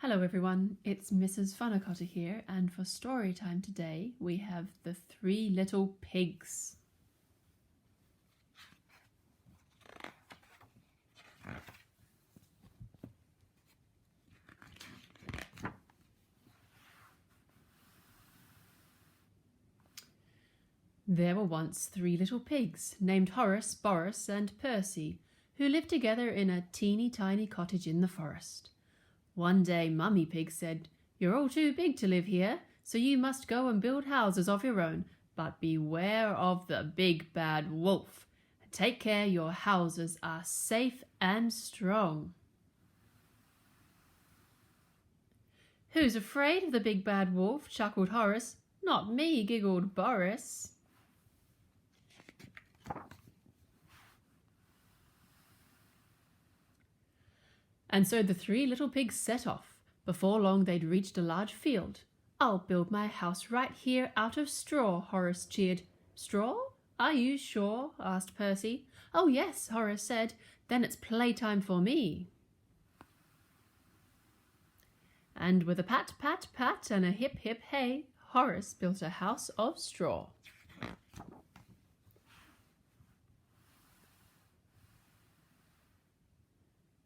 Hello everyone, it's Mrs. Funnicotter here, and for story time today we have The Three Little Pigs. There were once three little pigs named Horace, Boris and Percy, who lived together in a teeny tiny cottage in the forest. One day Mummy Pig said, "You're all too big to live here, so you must go and build houses of your own, but beware of the big bad wolf. Take care your houses are safe and strong." "Who's afraid of the big bad wolf?" chuckled Horace. "Not me," giggled Boris. And so the three little pigs set off. Before long they'd reached a large field. "I'll build my house right here out of straw," Horace cheered. "Straw? Are you sure?" asked Percy. "Oh yes," Horace said. "Then it's playtime for me." And with a pat, pat, pat and a hip, hip, hey, Horace built a house of straw.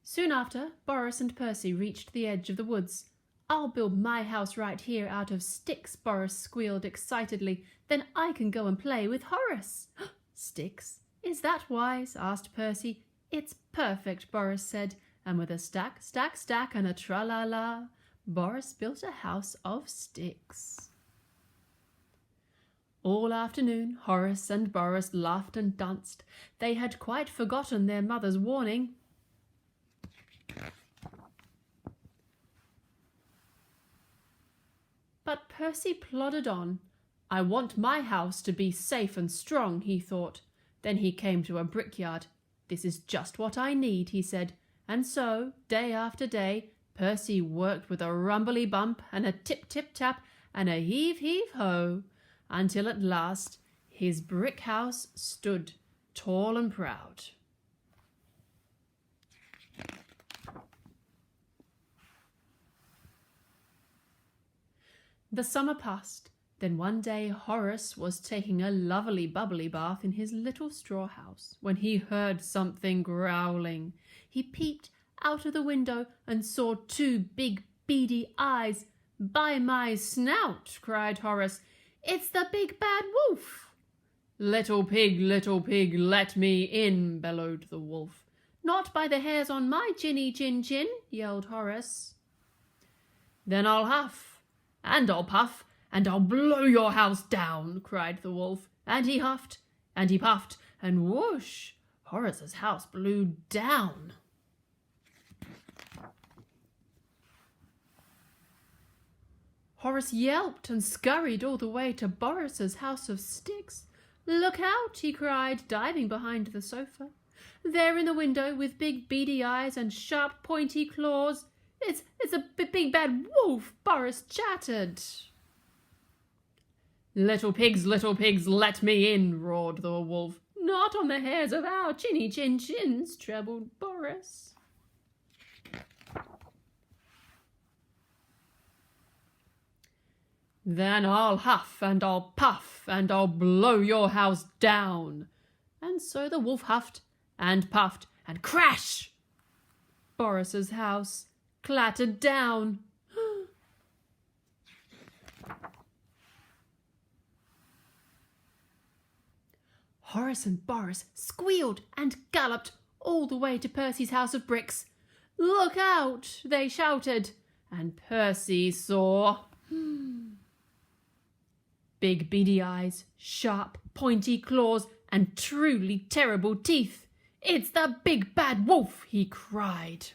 Soon after, Boris and Percy reached the edge of the woods. "I'll build my house right here out of sticks," Boris squealed excitedly. "Then I can go and play with Horace." "Sticks? Is that wise?" asked Percy. "It's perfect," Boris said, and with a stack, stack, stack and a tra-la-la, Boris built a house of sticks. All afternoon, Horace and Boris laughed and danced. They had quite forgotten their mother's warning. But Percy plodded on. "I want my house to be safe and strong," he thought. Then he came to a brickyard. "This is just what I need," he said. And so, day after day, Percy worked with a rumbly bump and a tip-tip-tap and a heave-heave-ho, until at last his brick house stood tall and proud. The summer passed. Then one day Horace was taking a lovely bubbly bath in his little straw house when he heard something growling. He peeped out of the window and saw two big beady eyes. "By my snout!" cried Horace. "It's the big bad wolf!" Little pig, let me in!" bellowed the wolf. "Not by the hairs on my chinny chin chin!" yelled Horace. "Then I'll huff, and I'll puff, and I'll blow your house down!" cried the wolf. And he huffed, and he puffed, and whoosh! Horace's house blew down. Horace yelped and scurried all the way to Boris's house of sticks. "Look out!" he cried, diving behind the sofa. "There in the window, with big beady eyes and sharp pointy claws, It's a big bad wolf," Boris chattered. Little pigs, let me in!" roared the wolf. "Not on the hairs of our chinny chin chins," trebled Boris. "Then I'll huff, and I'll puff, and I'll blow your house down." And so the wolf huffed and puffed, and crash! Boris's house clattered down. Horace and Boris squealed and galloped all the way to Percy's house of bricks. "Look out!" they shouted, and Percy saw big beady eyes, sharp pointy claws, and truly terrible teeth. "It's the big bad wolf!" he cried.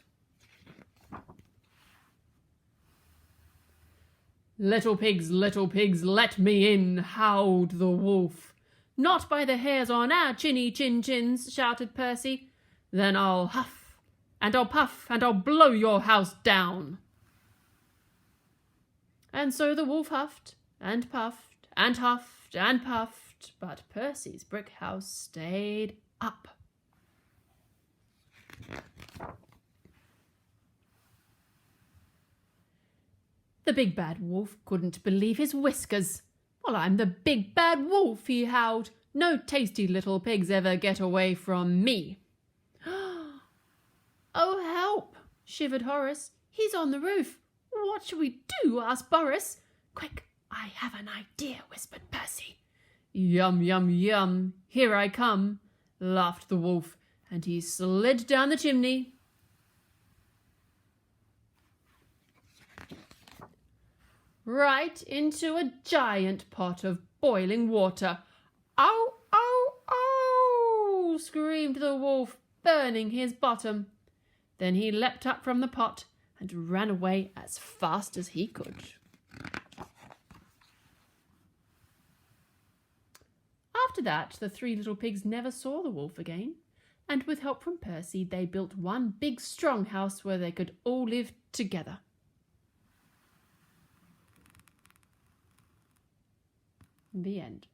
Little pigs, let me in!" howled the wolf. "Not by the hairs on our chinny chin chins," shouted Percy. "Then I'll huff, and I'll puff, and I'll blow your house down." And so the wolf huffed and puffed and huffed and puffed, but Percy's brick house stayed up. The big bad wolf couldn't believe his whiskers. "Well, I'm the big bad wolf," he howled. "No tasty little pigs ever get away from me." "Oh, help!" shivered Horace. "He's on the roof." "What shall we do?" asked Boris. "Quick, I have an idea," whispered Percy. "Yum, yum, yum, here I come," laughed the wolf, and he slid down the chimney. Right into a giant pot of boiling water. "Ow, ow, ow!" screamed the wolf, burning his bottom. Then he leapt up from the pot and ran away as fast as he could. After that, the three little pigs never saw the wolf again, and with help from Percy, they built one big strong house where they could all live together. The end.